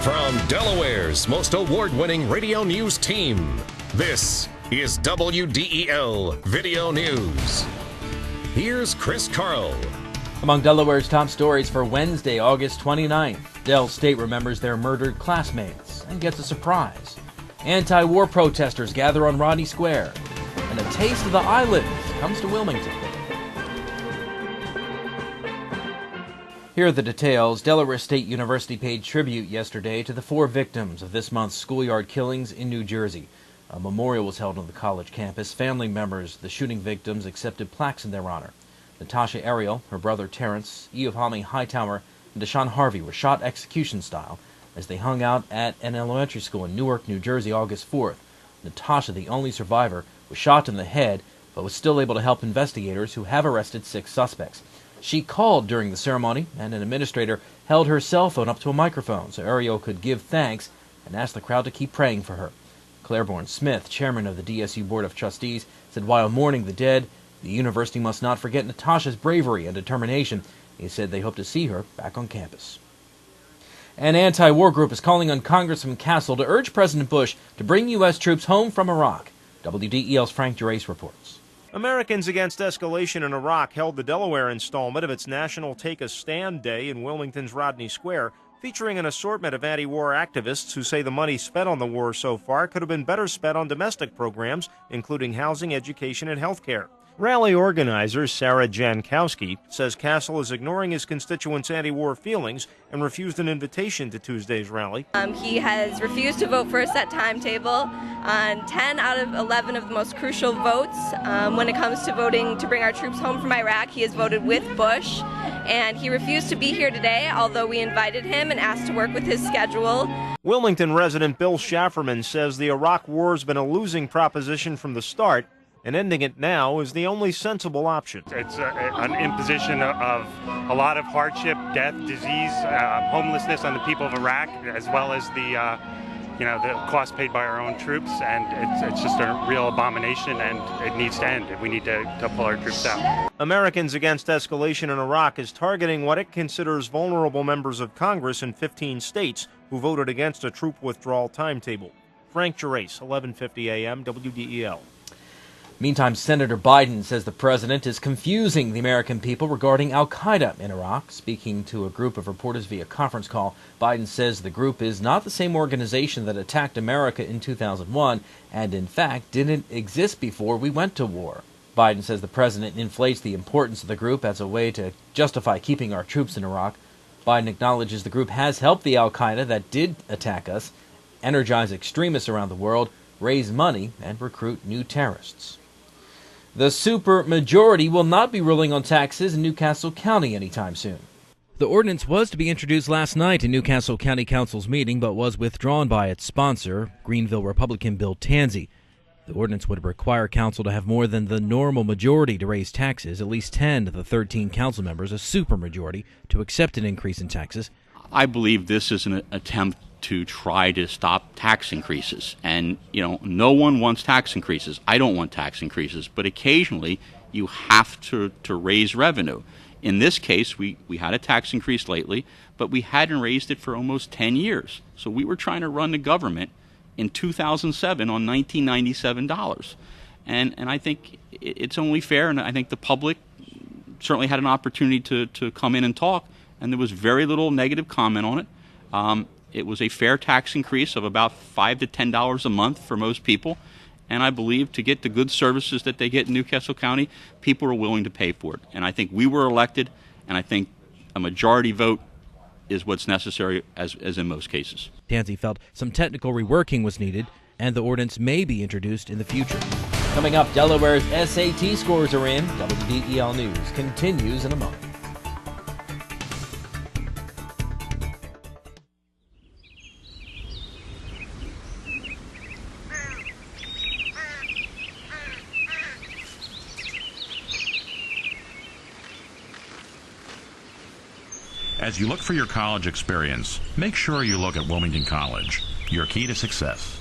From Delaware's most award-winning radio news team, this is WDEL Video News. Here's Chris Carl. Among Delaware's top stories for Wednesday, August 29th, Del State remembers their murdered classmates and gets a surprise. Anti-war protesters gather on Rodney Square, and a taste of the islands comes to Wilmington. Here are the details. Delaware State University paid tribute yesterday to the 4 victims of this month's schoolyard killings in New Jersey. A memorial was held on the college campus. Family members of the shooting victims accepted plaques in their honor. Natasha Ariel, her brother Terrence, Eohami Hightower, and Deshaun Harvey were shot execution style as they hung out at an elementary school in Newark, New Jersey, August 4th. Natasha, the only survivor, was shot in the head, but was still able to help investigators who have arrested 6 suspects. She called during the ceremony, and an administrator held her cell phone up to a microphone so Ariel could give thanks and ask the crowd to keep praying for her. Claiborne Smith, chairman of the DSU Board of Trustees, said while mourning the dead, the university must not forget Natasha's bravery and determination. He said they hope to see her back on campus. An anti-war group is calling on Congressman Castle to urge President Bush to bring U.S. troops home from Iraq. WDEL's Frank Gerace reports. Americans Against Escalation in Iraq held the Delaware installment of its National Take a Stand Day in Wilmington's Rodney Square, featuring an assortment of anti-war activists who say the money spent on the war so far could have been better spent on domestic programs, including housing, education, and health care. Rally organizer Sarah Jankowski says Castle is ignoring his constituents' anti-war feelings and refused an invitation to Tuesday's rally. He has refused to vote for a set timetable on 10 out of 11 of the most crucial votes. When it comes to voting to bring our troops home from Iraq, he has voted with Bush, and he refused to be here today, although we invited him and asked to work with his schedule. Wilmington resident Bill Schafferman says the Iraq war has been a losing proposition from the start, and ending it now is the only sensible option. It's an imposition of a lot of hardship, death, disease, homelessness on the people of Iraq, as well as the cost paid by our own troops, and it's just a real abomination, and it needs to end. We need to pull our troops out. Americans Against Escalation in Iraq is targeting what it considers vulnerable members of Congress in 15 states who voted against a troop withdrawal timetable. Frank Gerace, 1150 AM, WDEL. Meantime, Senator Biden says the president is confusing the American people regarding al-Qaeda in Iraq. Speaking to a group of reporters via conference call, Biden says the group is not the same organization that attacked America in 2001 and, in fact, didn't exist before we went to war. Biden says the president inflates the importance of the group as a way to justify keeping our troops in Iraq. Biden acknowledges the group has helped the al-Qaeda that did attack us, energize extremists around the world, raise money, and recruit new terrorists. The supermajority will not be ruling on taxes in Newcastle County anytime soon. The ordinance was to be introduced last night in Newcastle County Council's meeting, but was withdrawn by its sponsor, Greenville Republican Bill Tansey. The ordinance would require council to have more than the normal majority to raise taxes, at least 10 of the 13 council members, a supermajority, to accept an increase in taxes. I believe this is an attempt to try to stop tax increases. And, no one wants tax increases. I don't want tax increases. But occasionally, you have to raise revenue. In this case, we had a tax increase lately, but we hadn't raised it for almost 10 years. So we were trying to run the government in 2007 on $1997. And I think it's only fair, and I think the public certainly had an opportunity to come in and talk, and there was very little negative comment on it. It was a fair tax increase of about $5 to $10 a month for most people, and I believe to get the good services that they get in Newcastle County, people are willing to pay for it. And I think we were elected, and I think a majority vote is what's necessary, as in most cases. Tansey felt some technical reworking was needed, and the ordinance may be introduced in the future. Coming up, Delaware's SAT scores are in. WDEL News continues in a moment. As you look for your college experience, make sure you look at Wilmington College, your key to success.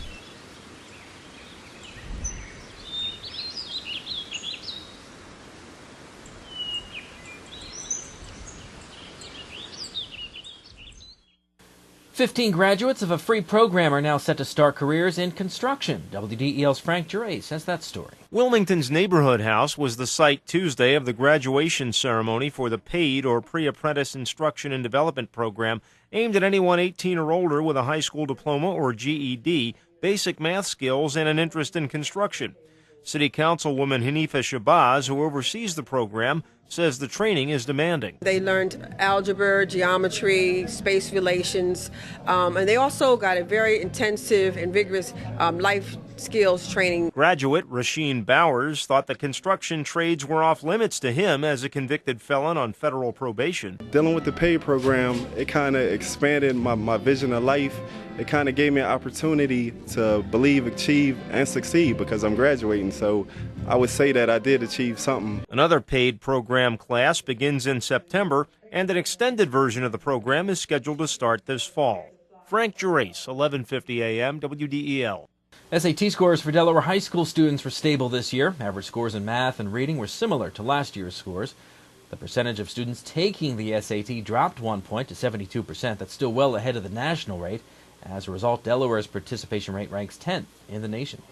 15 graduates of a free program are now set to start careers in construction. WDEL's Frank Gerace has that story. Wilmington's Neighborhood House was the site Tuesday of the graduation ceremony for the paid or pre-apprentice instruction and development program aimed at anyone 18 or older with a high school diploma or GED, basic math skills, and an interest in construction. City Councilwoman Hanifa Shabazz, who oversees the program, says the training is demanding. They learned algebra, geometry, space relations, and they also got a very intensive and vigorous life skills training. Graduate Rasheen Bowers thought the construction trades were off limits to him as a convicted felon on federal probation. Dealing with the paid program, it kind of expanded my vision of life. It kind of gave me an opportunity to believe, achieve, and succeed because I'm graduating. So I would say that I did achieve something. Another paid program class begins in September, and an extended version of the program is scheduled to start this fall. Frank Gerace, 1150 AM, WDEL. SAT scores for Delaware high school students were stable this year. Average scores in math and reading were similar to last year's scores. The percentage of students taking the SAT dropped 1 point to 72%. That's still well ahead of the national rate. As a result, Delaware's participation rate ranks 10th in the nation.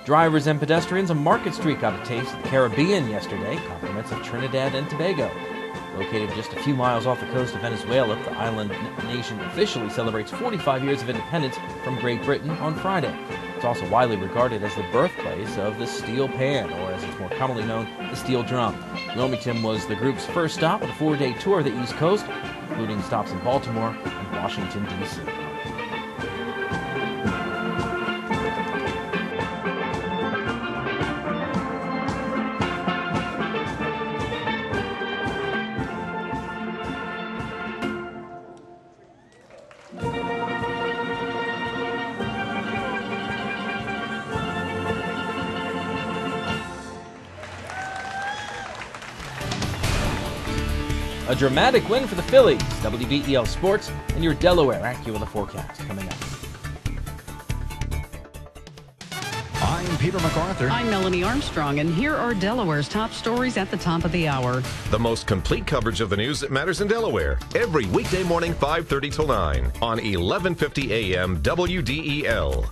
Drivers and pedestrians on Market Street got a taste of the Caribbean yesterday, compliments of Trinidad and Tobago. Located just a few miles off the coast of Venezuela, the island nation officially celebrates 45 years of independence from Great Britain on Friday. It's also widely regarded as the birthplace of the steel pan, or as it's more commonly known, the steel drum. Wilmington was the group's first stop on a 4-day tour of the East Coast, including stops in Baltimore and Washington, D.C. A dramatic win for the Phillies. WDEL Sports and your Delaware AccuWeather forecast coming up. I'm Peter MacArthur. I'm Melanie Armstrong, and here are Delaware's top stories at the top of the hour. The most complete coverage of the news that matters in Delaware. Every weekday morning, 5:30 till 9 on 1150 AM WDEL.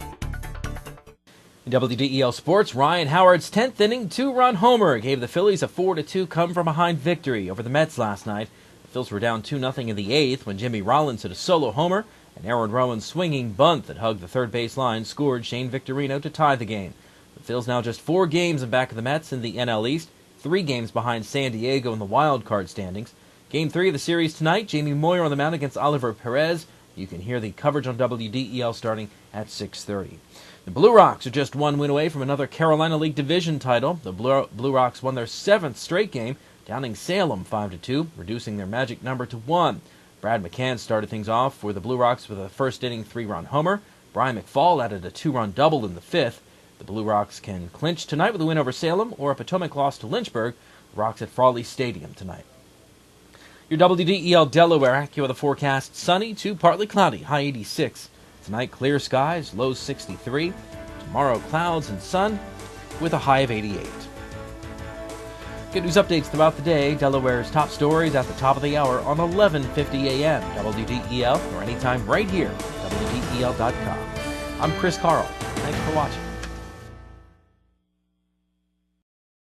In WDEL Sports, Ryan Howard's 10th inning 2-run homer gave the Phillies a 4-2 come-from-behind victory over the Mets last night. The Phils were down 2-0 in the 8th when Jimmy Rollins hit a solo homer, and Aaron Rowan's swinging bunt that hugged the third base line scored Shane Victorino to tie the game. The Phils now just 4 games in back of the Mets in the NL East, 3 games behind San Diego in the wild card standings. Game 3 of the series tonight, Jamie Moyer on the mound against Oliver Perez. You can hear the coverage on WDEL starting at 6:30. The Blue Rocks are just 1 win away from another Carolina League Division title. The Blue Rocks won their 7th straight game, downing Salem 5-2, reducing their magic number to 1. Brad McCann started things off for the Blue Rocks with a first-inning 3-run homer. Brian McFall added a 2-run double in the 5th. The Blue Rocks can clinch tonight with a win over Salem or a Potomac loss to Lynchburg. The Rocks at Frawley Stadium tonight. Your WDEL Delaware AccuWeather forecast: sunny to partly cloudy, high 86. Tonight, clear skies, low 63. Tomorrow, clouds and sun with a high of 88. Good news updates throughout the day. Delaware's top stories at the top of the hour on 1150 AM, WDEL, or anytime right here, WDEL.com. I'm Chris Carl. Thanks for watching.